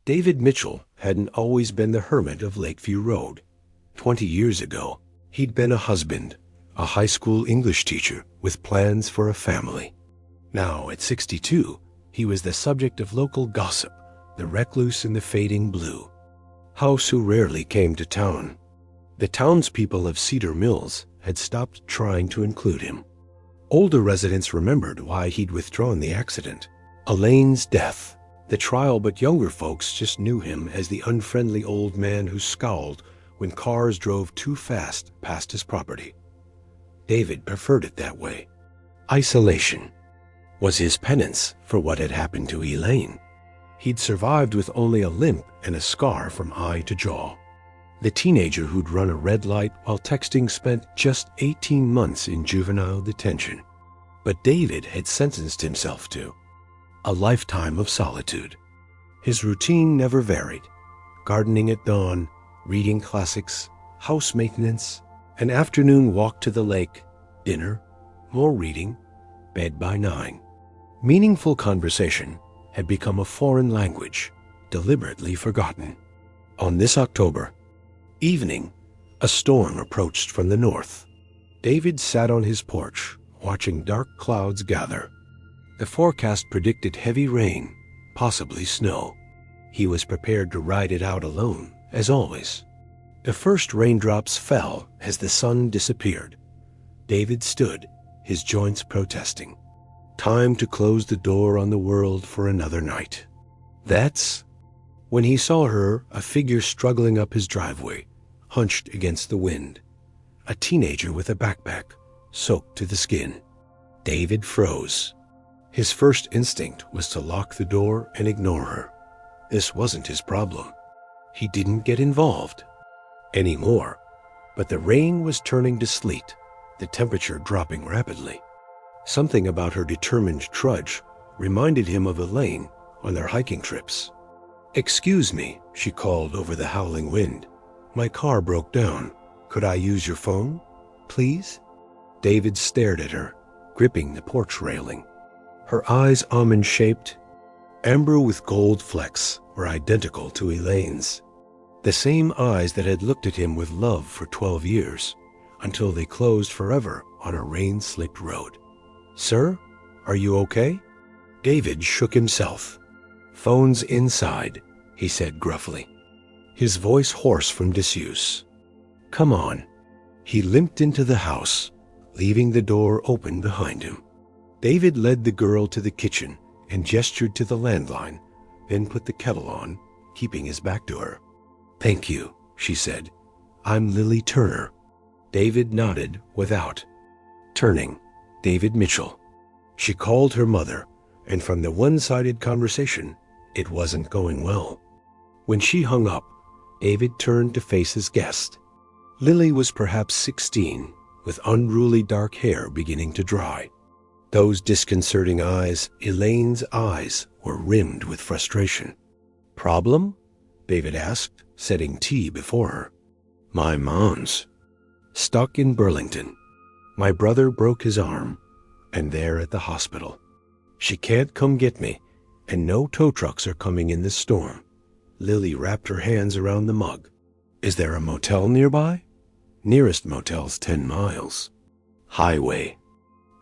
David Mitchell hadn't always been the hermit of Lakeview Road. 20 years ago, he'd been a husband, a high school English teacher with plans for a family. Now, at 62, he was the subject of local gossip, the recluse in the fading blue. House who rarely came to town. The townspeople of Cedar Mills had stopped trying to include him. Older residents remembered why he'd withdrawn the accident. Elaine's death. The trial, but younger folks just knew him as the unfriendly old man who scowled when cars drove too fast past his property. David preferred it that way. Isolation was his penance for what had happened to Elaine. He'd survived with only a limp and a scar from eye to jaw. The teenager who'd run a red light while texting spent just 18 months in juvenile detention. But David had sentenced himself to a lifetime of solitude. His routine never varied. Gardening at dawn, reading classics, house maintenance, an afternoon walk to the lake, dinner, more reading, bed by 9. Meaningful conversation had become a foreign language, deliberately forgotten. On this October evening, a storm approached from the north. David sat on his porch, watching dark clouds gather. The forecast predicted heavy rain, possibly snow. He was prepared to ride it out alone, as always. The first raindrops fell as the sun disappeared. David stood, his joints protesting. Time to close the door on the world for another night. That's when he saw her, a figure struggling up his driveway, hunched against the wind. A teenager with a backpack, soaked to the skin. David froze. His first instinct was to lock the door and ignore her. This wasn't his problem. He didn't get involved anymore. But the rain was turning to sleet, the temperature dropping rapidly. Something about her determined trudge reminded him of Elaine on their hiking trips. "Excuse me," she called over the howling wind. "My car broke down. Could I use your phone, please?" David stared at her, gripping the porch railing. Her eyes, almond-shaped, amber with gold flecks, were identical to Elaine's. The same eyes that had looked at him with love for 12 years, until they closed forever on a rain-slicked road. "Sir, are you okay?" David shook himself. "Phone's inside," he said gruffly, his voice hoarse from disuse. "Come on." He limped into the house, leaving the door open behind him. David led the girl to the kitchen and gestured to the landline, then put the kettle on, keeping his back to her. "Thank you," she said. "I'm Lily Turner." David nodded without turning. David Mitchell. She called her mother, and from the one-sided conversation, it wasn't going well. When she hung up, David turned to face his guest. Lily was perhaps 16, with unruly dark hair beginning to dry. Those disconcerting eyes, Elaine's eyes, were rimmed with frustration. "Problem?" David asked, setting tea before her. "My mom's stuck in Burlington. My brother broke his arm, and they're at the hospital. She can't come get me, and no tow trucks are coming in this storm." Lily wrapped her hands around the mug. "Is there a motel nearby?" "Nearest motel's 10 miles. Highway.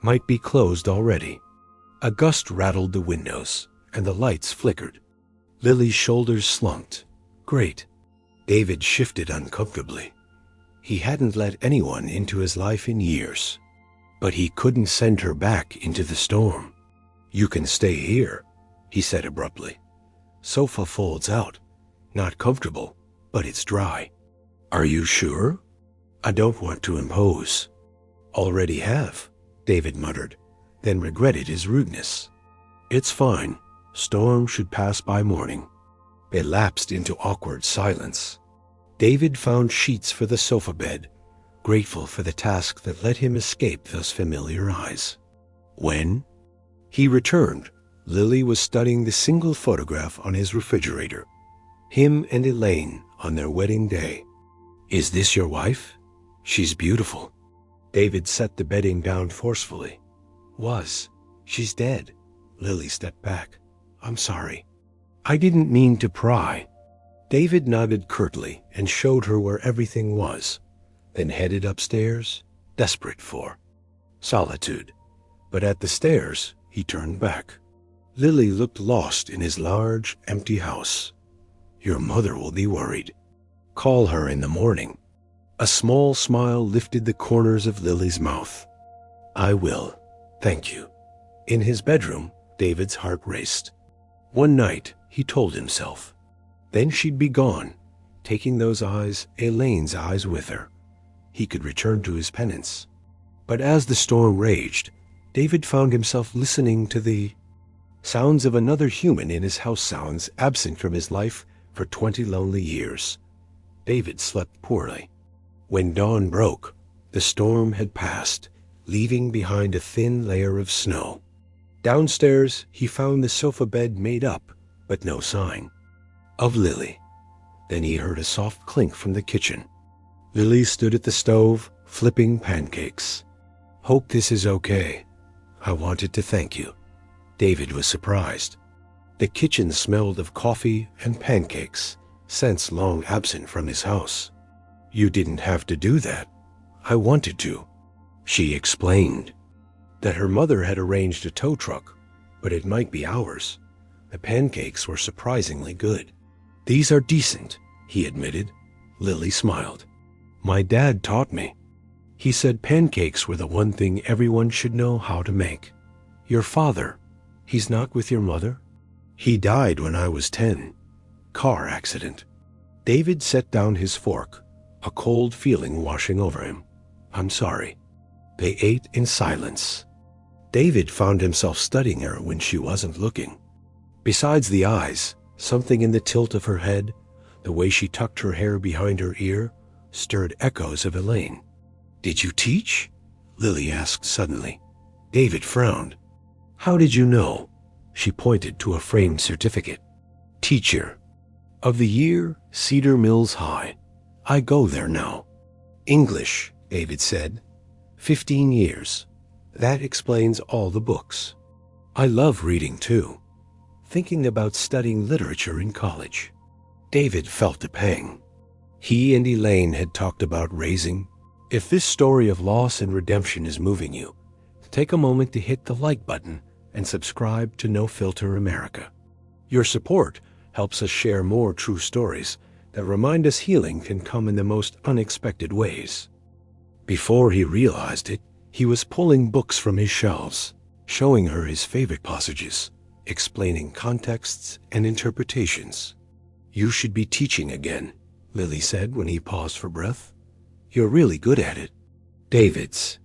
Might be closed already." A gust rattled the windows, and the lights flickered. Lily's shoulders slumped. "Great." David shifted uncomfortably. He hadn't let anyone into his life in years. But he couldn't send her back into the storm. "You can stay here," he said abruptly. "Sofa folds out. Not comfortable, but it's dry." "Are you sure?" "I don't want to impose." "Already have," David muttered, then regretted his rudeness. "It's fine. Storm should pass by morning." They lapsed into awkward silence. David found sheets for the sofa bed, grateful for the task that let him escape those familiar eyes. When he returned, Lily was studying the single photograph on his refrigerator. Him and Elaine on their wedding day. "Is this your wife? She's beautiful." David set the bedding down forcefully. "Was. She's dead." Lily stepped back. "I'm sorry." I didn't mean to pry." David nodded curtly and showed her where everything was, then headed upstairs, desperate for solitude. But at the stairs, he turned back. Lily looked lost in his large, empty house. "Your mother will be worried. Call her in the morning." A small smile lifted the corners of Lily's mouth. "I will, thank you." In his bedroom, David's heart raced. One night, he told himself. Then she'd be gone, taking those eyes, Elaine's eyes, with her. He could return to his penance. But as the storm raged, David found himself listening to the sounds of another human in his house, sounds absent from his life for 20 lonely years. David slept poorly. When dawn broke, the storm had passed, leaving behind a thin layer of snow. Downstairs, he found the sofa bed made up, but no sign of Lily. Then he heard a soft clink from the kitchen. Lily stood at the stove, flipping pancakes. "Hope this is okay. I wanted to thank you." David was surprised. The kitchen smelled of coffee and pancakes, scents long absent from his house. "You didn't have to do that. I wanted to." She explained that her mother had arranged a tow truck, but it might be hours. The pancakes were surprisingly good. "These are decent," he admitted. Lily smiled. "My dad taught me. He said pancakes were the one thing everyone should know how to make." "Your father, he's not with your mother?" "He died when I was 10. Car accident." David set down his fork, a cold feeling washing over him. "I'm sorry." They ate in silence. David found himself studying her when she wasn't looking. Besides the eyes, something in the tilt of her head, the way she tucked her hair behind her ear, stirred echoes of Elaine. "Did you teach?" Lily asked suddenly. David frowned. "How did you know?" She pointed to a framed certificate. "Teacher of the year, Cedar Mills High. I go there now." "English," David said. 15 years. That explains all the books. I love reading too. Thinking about studying literature in college." David felt a pang. He and Elaine had talked about raising. If this story of loss and redemption is moving you, take a moment to hit the like button and subscribe to No Filter America. Your support helps us share more true stories that remind us healing can come in the most unexpected ways. Before he realized it, he was pulling books from his shelves, showing her his favorite passages, explaining contexts and interpretations. "You should be teaching again," Lily said when he paused for breath. "You're really good at it." David's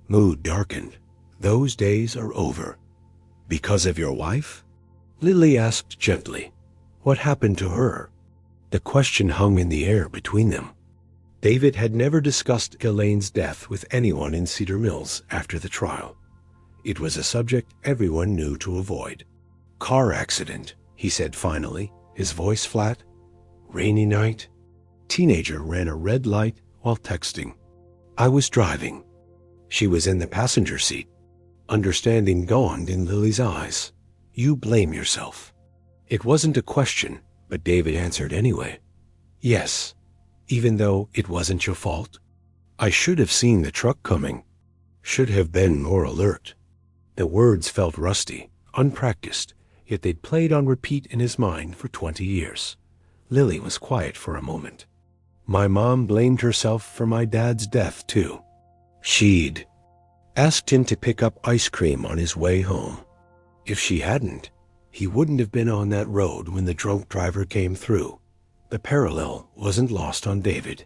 mood darkened. "Those days are over." "Because of your wife?" Lily asked gently. What happened to her? The question hung in the air between them. David had never discussed Elaine's death with anyone in Cedar Mills after the trial. It was a subject everyone knew to avoid. "Car accident," he said finally, his voice flat. "Rainy night. Teenager ran a red light while texting. I was driving. She was in the passenger seat." Understanding dawned in Lily's eyes. "You blame yourself." It wasn't a question, but David answered anyway. "Yes, even though it wasn't your fault. I should have seen the truck coming. Should have been more alert." The words felt rusty, unpracticed, yet they'd played on repeat in his mind for 20 years. Lily was quiet for a moment. "My mom blamed herself for my dad's death, too. She'd asked him to pick up ice cream on his way home. If she hadn't, he wouldn't have been on that road when the drunk driver came through." The parallel wasn't lost on David.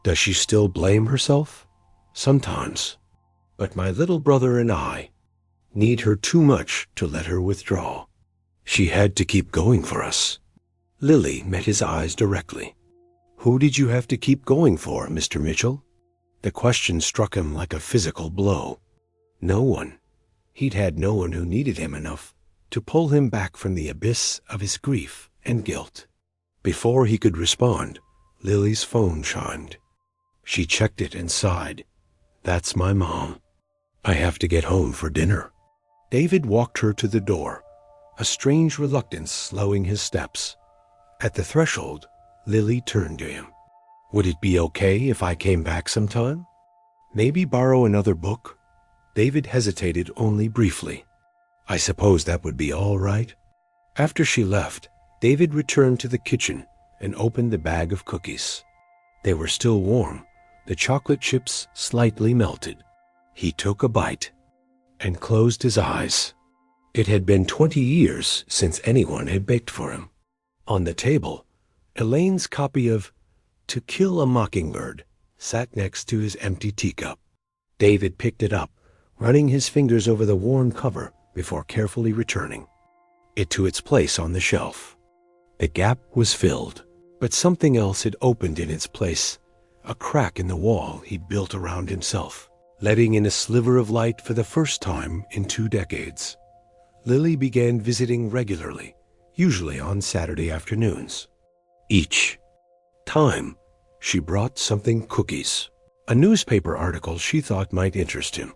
"Does she still blame herself?" "Sometimes. But my little brother and I need her too much to let her withdraw. She had to keep going for us." Lily met his eyes directly. "Who did you have to keep going for, Mr. Mitchell?" The question struck him like a physical blow. No one. He'd had no one who needed him enough to pull him back from the abyss of his grief and guilt. Before he could respond, Lily's phone chimed. She checked it and sighed. "That's my mom. I have to get home for dinner." David walked her to the door, a strange reluctance slowing his steps. At the threshold, Lily turned to him. "Would it be okay if I came back sometime? Maybe borrow another book?" David hesitated only briefly. "I suppose that would be all right." After she left, David returned to the kitchen and opened the bag of cookies. They were still warm, the chocolate chips slightly melted. He took a bite and closed his eyes. It had been 20 years since anyone had baked for him. On the table, Elaine's copy of To Kill a Mockingbird sat next to his empty teacup. David picked it up, running his fingers over the worn cover before carefully returning it to its place on the shelf. The gap was filled, but something else had opened in its place, a crack in the wall he'd built around himself, letting in a sliver of light for the first time in 2 decades. Lily began visiting regularly, usually on Saturday afternoons. Each time, she brought some cookies, a newspaper article she thought might interest him,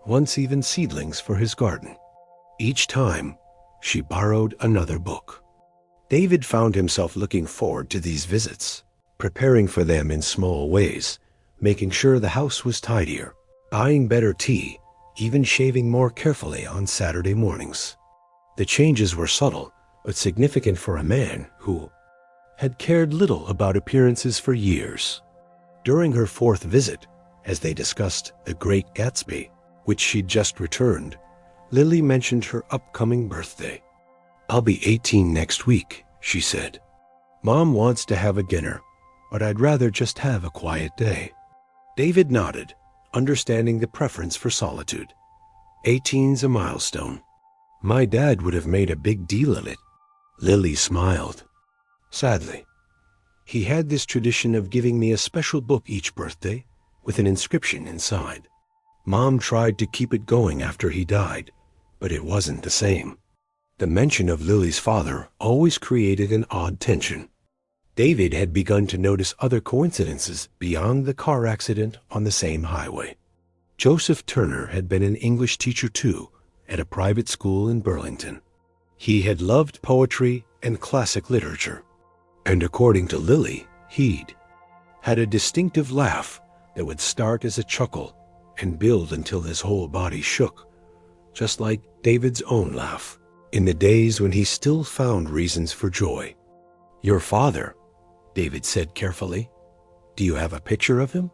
once even seedlings for his garden. Each time, she borrowed another book. David found himself looking forward to these visits, preparing for them in small ways, making sure the house was tidier, buying better tea, even shaving more carefully on Saturday mornings. The changes were subtle, but significant for a man who had cared little about appearances for years. During her 4th visit, as they discussed The Great Gatsby, which she'd just returned, Lily mentioned her upcoming birthday. "I'll be 18 next week," she said. "Mom wants to have a dinner, but I'd rather just have a quiet day." David nodded, understanding the preference for solitude. 18's a milestone. "My dad would have made a big deal of it." Lily smiled. "Sadly, he had this tradition of giving me a special book each birthday with an inscription inside. Mom tried to keep it going after he died, but it wasn't the same." The mention of Lily's father always created an odd tension. David had begun to notice other coincidences beyond the car accident on the same highway. Joseph Turner had been an English teacher too, at a private school in Burlington. He had loved poetry and classic literature, and according to Lily, he'd had a distinctive laugh that would start as a chuckle and build until his whole body shook, just like David's own laugh, in the days when he still found reasons for joy. "Your father," David said carefully. "Do you have a picture of him?"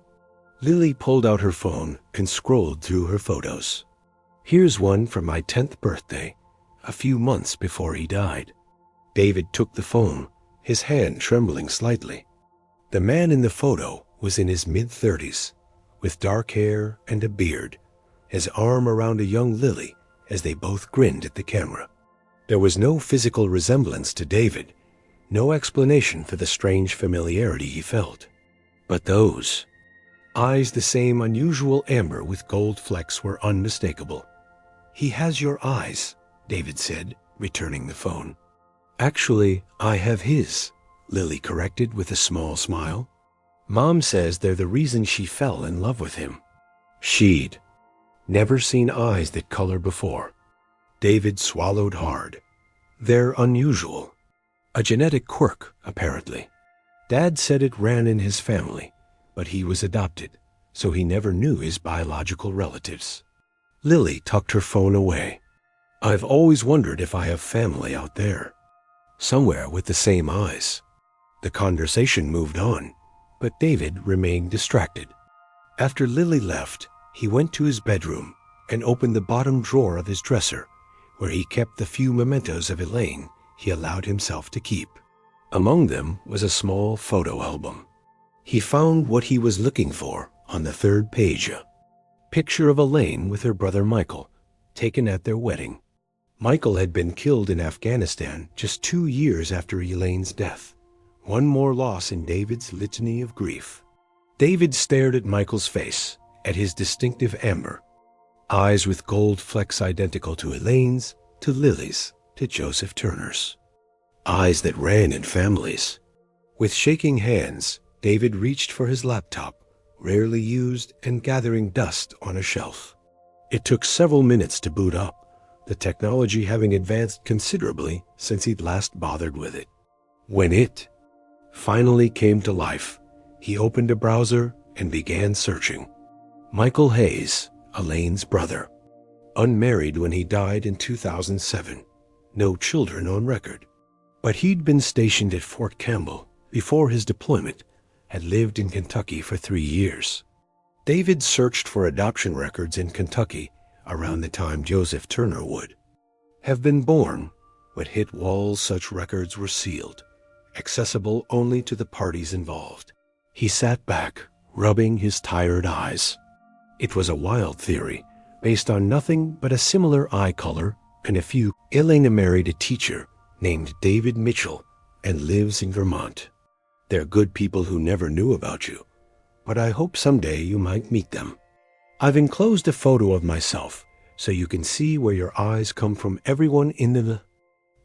Lily pulled out her phone and scrolled through her photos. "Here's one from my 10th birthday, a few months before he died." David took the phone, his hand trembling slightly. The man in the photo was in his mid-30s, with dark hair and a beard, his arm around a young Lily as they both grinned at the camera. There was no physical resemblance to David, no explanation for the strange familiarity he felt. But those eyes, the same unusual amber with gold flecks, were unmistakable. "He has your eyes," David said, returning the phone. "Actually, I have his," Lily corrected with a small smile. "Mom says they're the reason she fell in love with him." She'd never seen eyes that color before. David swallowed hard. "They're unusual. A genetic quirk, apparently. Dad said it ran in his family, but he was adopted, so he never knew his biological relatives." Lily tucked her phone away. "I've always wondered if I have family out there, somewhere with the same eyes." The conversation moved on, but David remained distracted. After Lily left, he went to his bedroom and opened the bottom drawer of his dresser, where he kept the few mementos of Elaine he allowed himself to keep. Among them was a small photo album. He found what he was looking for on the 3rd page. A picture of Elaine with her brother Michael, taken at their wedding. Michael had been killed in Afghanistan just 2 years after Elaine's death. One more loss in David's litany of grief. David stared at Michael's face, at his distinctive amber, eyes with gold flecks identical to Elaine's, to Lily's, to Joseph Turner's. Eyes that ran in families. With shaking hands, David reached for his laptop, rarely used and gathering dust on a shelf. It took several minutes to boot up, the technology having advanced considerably since he'd last bothered with it. When it finally came to life, he opened a browser and began searching. Michael Hayes, Elaine's brother. Unmarried when he died in 2007. No children on record. But he'd been stationed at Fort Campbell before his deployment, had lived in Kentucky for 3 years. David searched for adoption records in Kentucky around the time Joseph Turner would have been born, but hit walls such records were sealed, accessible only to the parties involved. He sat back, rubbing his tired eyes. It was a wild theory, based on nothing but a similar eye color and a few. Elena married a teacher named David Mitchell and lives in Vermont. They're good people who never knew about you, but I hope someday you might meet them. I've enclosed a photo of myself so you can see where your eyes come from. Everyone in the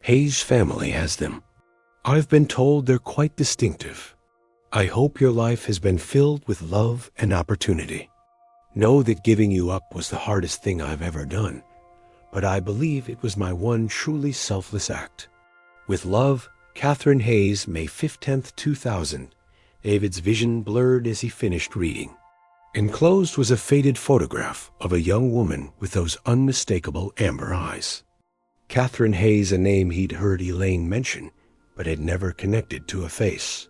Hayes family has them. I've been told they're quite distinctive. I hope your life has been filled with love and opportunity. Know that giving you up was the hardest thing I've ever done, but I believe it was my one truly selfless act. With love, Catherine Hayes, May 15th, 2000. David's vision blurred as he finished reading. Enclosed was a faded photograph of a young woman with those unmistakable amber eyes. Catherine Hayes, a name he'd heard Elaine mention, but had never connected to a face.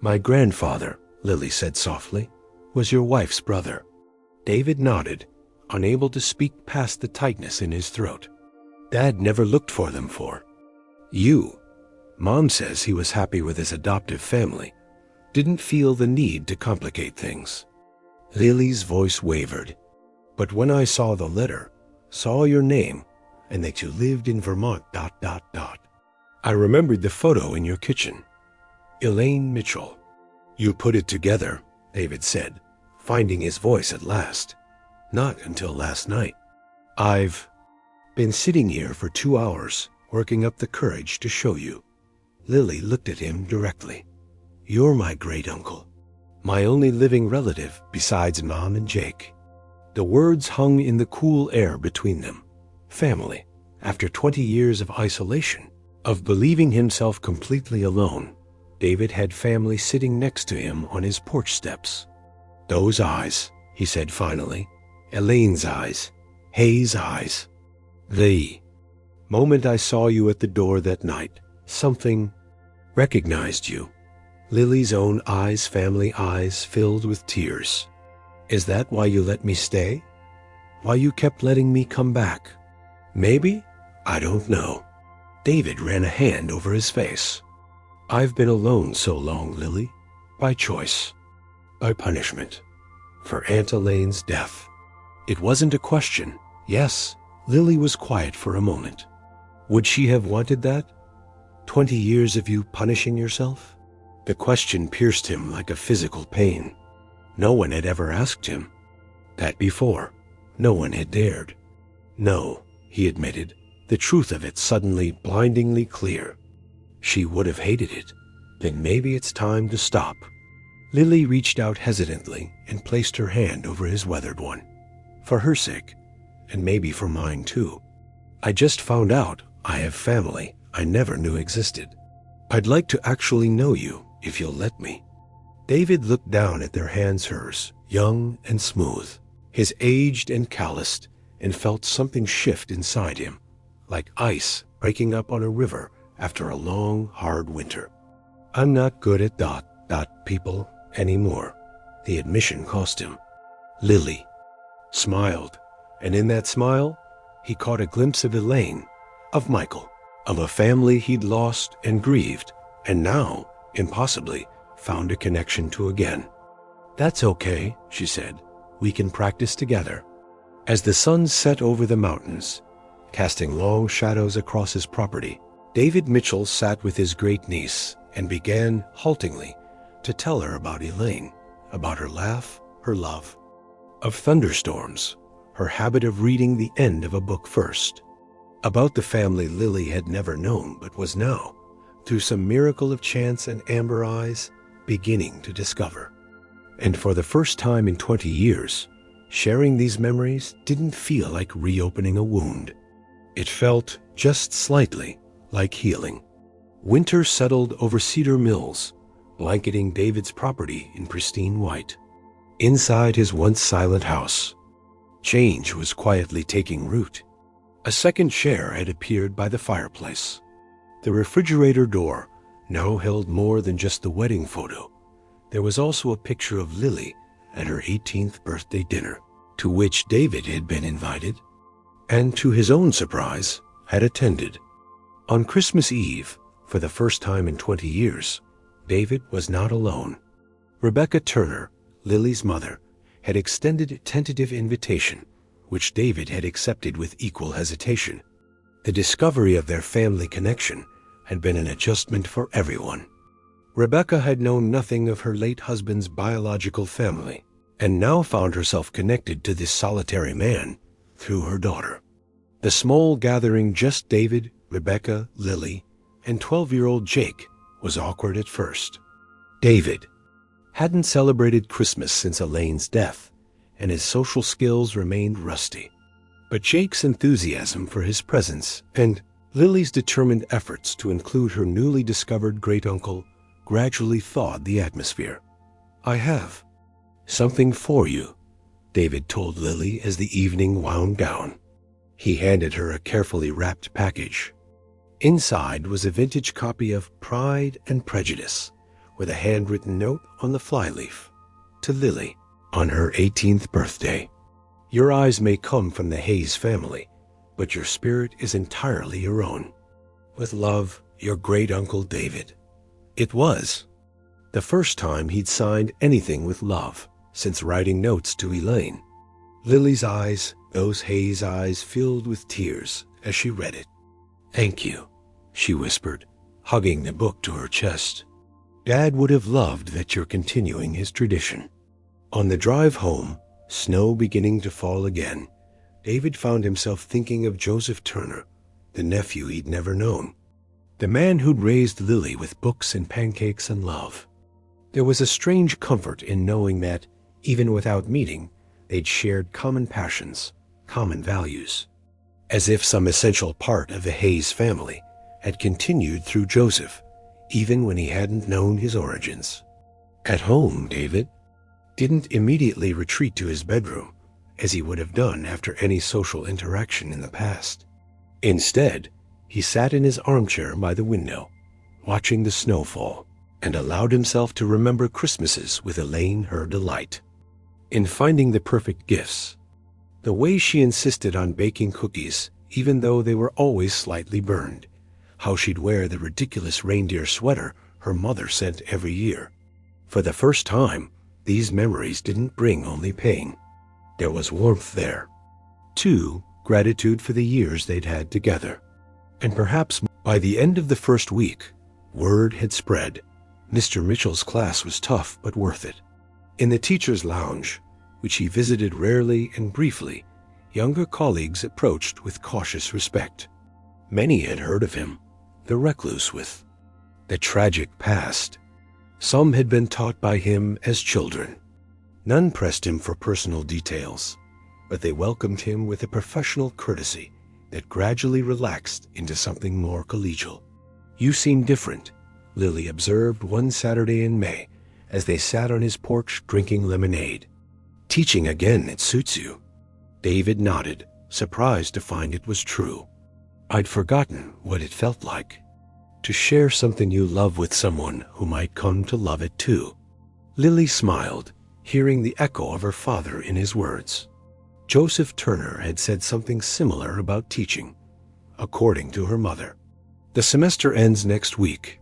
My grandfather, Lily said softly, was your wife's brother. David nodded, unable to speak past the tightness in his throat. Dad never looked for them for you. Mom says he was happy with his adoptive family, didn't feel the need to complicate things. Lily's voice wavered. But when I saw the letter, saw your name, and that you lived in Vermont, I remembered the photo in your kitchen. Elaine Mitchell. You put it together, David said, finding his voice at last. Not until last night. I've been sitting here for 2 hours, working up the courage to show you. Lily looked at him directly. You're my great-uncle, my only living relative besides Mom and Jake. The words hung in the cool air between them. Family, after 20 years of isolation, of believing himself completely alone, David had family sitting next to him on his porch steps. Those eyes, he said finally, Elaine's eyes, Hayes' eyes. The moment I saw you at the door that night, something recognized you. Lily's own eyes, family eyes, filled with tears. Is that why you let me stay? Why you kept letting me come back? Maybe? I don't know. David ran a hand over his face. I've been alone so long, Lily, by choice, by punishment, for Aunt Elaine's death. It wasn't a question. Yes, Lily was quiet for a moment. Would she have wanted that? 20 years of you punishing yourself? The question pierced him like a physical pain. No one had ever asked him that before. No one had dared. No, he admitted, the truth of it suddenly blindingly clear. She would have hated it. Then maybe it's time to stop. Lily reached out hesitantly and placed her hand over his weathered one. For her sake, and maybe for mine too. I just found out I have family I never knew existed. I'd like to actually know you, if you'll let me. David looked down at their hands, hers, young and smooth, his aged and calloused, and felt something shift inside him, like ice breaking up on a river after a long, hard winter. I'm not good at people anymore. The admission cost him. Lily smiled, and in that smile, he caught a glimpse of Elaine, of Michael, of a family he'd lost and grieved, and now, impossibly, found a connection to again. That's okay, she said. We can practice together. As the sun set over the mountains, casting long shadows across his property, David Mitchell sat with his great-niece and began, haltingly, to tell her about Elaine, about her laugh, her love, of thunderstorms, her habit of reading the end of a book first, about the family Lily had never known but was now, through some miracle of chance and amber eyes, beginning to discover. And for the first time in 20 years, sharing these memories didn't feel like reopening a wound. It felt, just slightly, like healing. Winter settled over Cedar Mills, blanketing David's property in pristine white. Inside his once silent house, change was quietly taking root. A second chair had appeared by the fireplace. The refrigerator door now held more than just the wedding photo. There was also a picture of Lily at her 18th birthday dinner, to which David had been invited, and to his own surprise, had attended. On Christmas Eve, for the first time in 20 years, David was not alone. Rebecca Turner, Lily's mother, had extended a tentative invitation, which David had accepted with equal hesitation. The discovery of their family connection had been an adjustment for everyone. Rebecca had known nothing of her late husband's biological family, and now found herself connected to this solitary man through her daughter. The small gathering, just David, Rebecca, Lily, and 12-year-old Jake, was awkward at first. David hadn't celebrated Christmas since Elaine's death, and his social skills remained rusty. But Jake's enthusiasm for his presence and Lily's determined efforts to include her newly discovered great-uncle gradually thawed the atmosphere. "I have something for you," David told Lily as the evening wound down. He handed her a carefully wrapped package. Inside was a vintage copy of Pride and Prejudice, with a handwritten note on the flyleaf. To Lily, on her 18th birthday. "Your eyes may come from the Hayes family, but your spirit is entirely your own. With love, your great-uncle David." It was the first time he'd signed anything with love since writing notes to Elaine. Lily's eyes, those Hayes eyes, filled with tears as she read it. "Thank you," she whispered, hugging the book to her chest. "Dad would have loved that you're continuing his tradition." On the drive home, snow beginning to fall again, David found himself thinking of Joseph Turner, the nephew he'd never known, the man who'd raised Lily with books and pancakes and love. There was a strange comfort in knowing that, even without meeting, they'd shared common passions, common values, as if some essential part of the Hayes family had continued through Joseph, even when he hadn't known his origins. At home, David didn't immediately retreat to his bedroom, as he would have done after any social interaction in the past. Instead, he sat in his armchair by the window, watching the snow fall, and allowed himself to remember Christmases with Elaine, her delight in finding the perfect gifts. The way she insisted on baking cookies, even though they were always slightly burned. How she'd wear the ridiculous reindeer sweater her mother sent every year. For the first time, these memories didn't bring only pain. There was warmth there. Too, gratitude for the years they'd had together. And perhaps by the end of the first week, word had spread. Mr. Mitchell's class was tough but worth it. In the teacher's lounge, which he visited rarely and briefly, younger colleagues approached with cautious respect. Many had heard of him, the recluse with the tragic past. Some had been taught by him as children. None pressed him for personal details, but they welcomed him with a professional courtesy that gradually relaxed into something more collegial. "You seem different," Lily observed one Saturday in May as they sat on his porch drinking lemonade. "Teaching again, it suits you." David nodded, surprised to find it was true. "I'd forgotten what it felt like to share something you love with someone who might come to love it too." Lily smiled, hearing the echo of her father in his words. Joseph Turner had said something similar about teaching, according to her mother. "The semester ends next week,"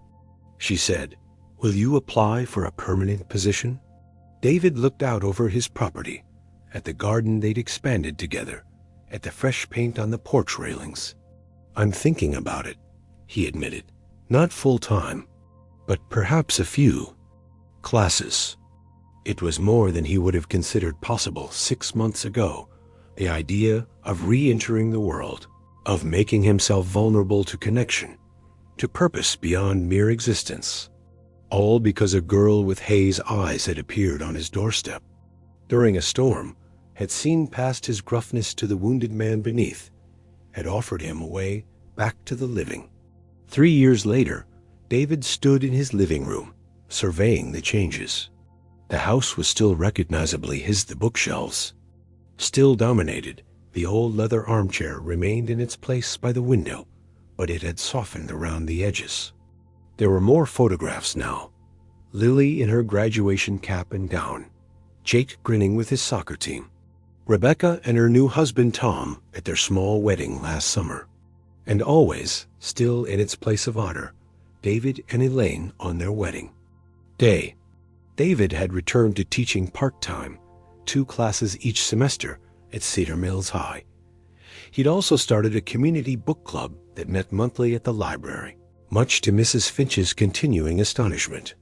she said. "Will you apply for a permanent position?" David looked out over his property, at the garden they'd expanded together, at the fresh paint on the porch railings. "I'm thinking about it," he admitted. "Not full-time, but perhaps a few classes." It was more than he would have considered possible 6 months ago, the idea of re-entering the world, of making himself vulnerable to connection, to purpose beyond mere existence. All because a girl with Hayes eyes had appeared on his doorstep. During a storm, had seen past his gruffness to the wounded man beneath, had offered him a way back to the living. 3 years later, David stood in his living room, surveying the changes. The house was still recognizably his. The bookshelves still dominated. The old leather armchair remained in its place by the window, but it had softened around the edges. There were more photographs now. Lily in her graduation cap and gown, Jake grinning with his soccer team, Rebecca and her new husband Tom at their small wedding last summer, and always, still in its place of honor, David and Elaine on their wedding day. David had returned to teaching part-time, 2 classes each semester at Cedar Mills High. He'd also started a community book club that met monthly at the library, much to Mrs. Finch's continuing astonishment.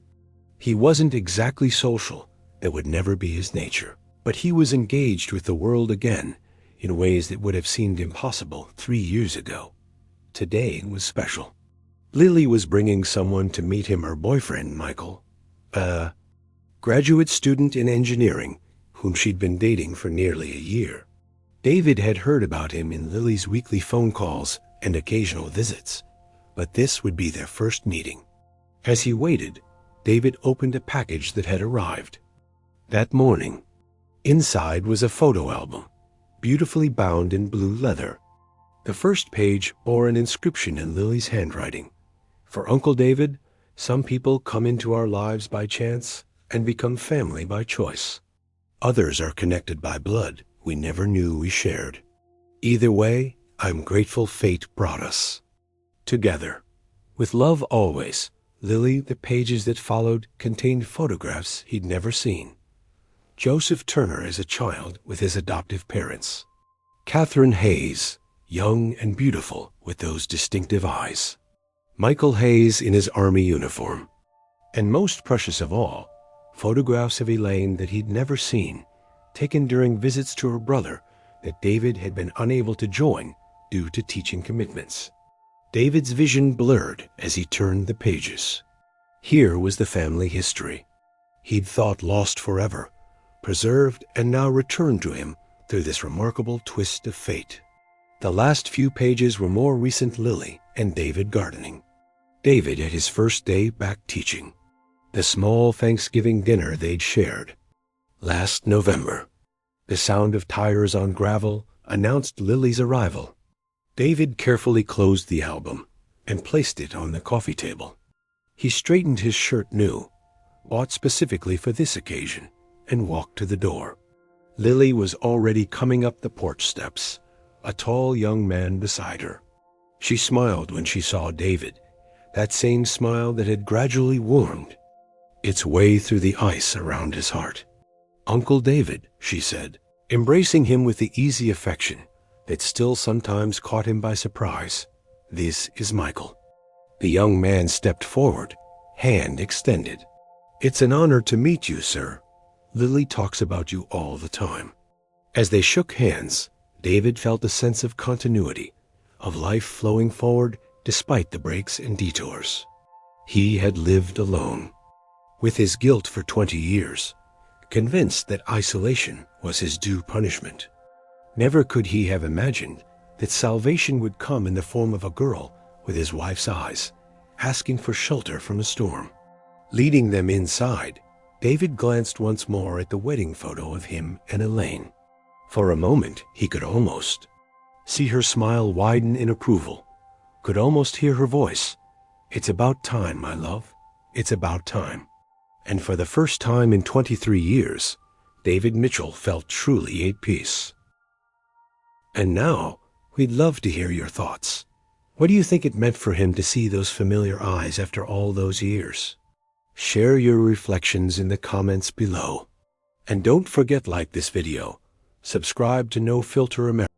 He wasn't exactly social, that would never be his nature, but he was engaged with the world again in ways that would have seemed impossible 3 years ago. Today was special. Lily was bringing someone to meet him, her boyfriend, Michael, a graduate student in engineering whom she'd been dating for nearly a year. David had heard about him in Lily's weekly phone calls and occasional visits, but this would be their first meeting. As he waited, David opened a package that had arrived that morning. Inside was a photo album, beautifully bound in blue leather. The first page bore an inscription in Lily's handwriting. For Uncle David, some people come into our lives by chance and become family by choice. Others are connected by blood we never knew we shared. Either way, I'm grateful fate brought us together. With love always, Lily. The pages that followed contained photographs he'd never seen. Joseph Turner as a child with his adoptive parents. Catherine Hayes, young and beautiful with those distinctive eyes. Michael Hayes in his army uniform. And most precious of all, photographs of Elaine that he'd never seen, taken during visits to her brother that David had been unable to join due to teaching commitments. David's vision blurred as he turned the pages. Here was the family history he'd thought lost forever, preserved and now returned to him through this remarkable twist of fate. The last few pages were more recent Lily and David gardening. David at his first day back teaching. The small Thanksgiving dinner they'd shared last November. The sound of tires on gravel announced Lily's arrival. David carefully closed the album and placed it on the coffee table. He straightened his shirt new, bought specifically for this occasion, and walked to the door. Lily was already coming up the porch steps, a tall young man beside her. She smiled when she saw David, that same smile that had gradually warmed its way through the ice around his heart. "Uncle David," she said, embracing him with the easy affection that still sometimes caught him by surprise. "This is Michael." The young man stepped forward, hand extended. "It's an honor to meet you, sir. Lily talks about you all the time." As they shook hands, David felt a sense of continuity, of life flowing forward despite the breaks and detours. He had lived alone, with his guilt for 20 years, convinced that isolation was his due punishment. Never could he have imagined that salvation would come in the form of a girl with his wife's eyes, asking for shelter from a storm. Leading them inside, David glanced once more at the wedding photo of him and Elaine. For a moment, he could almost see her smile widen in approval, could almost hear her voice. "It's about time, my love. It's about time." And for the first time in 23 years, David Mitchell felt truly at peace. And now, we'd love to hear your thoughts. What do you think it meant for him to see those familiar eyes after all those years? Share your reflections in the comments below. And don't forget, like this video, subscribe to No Filter America.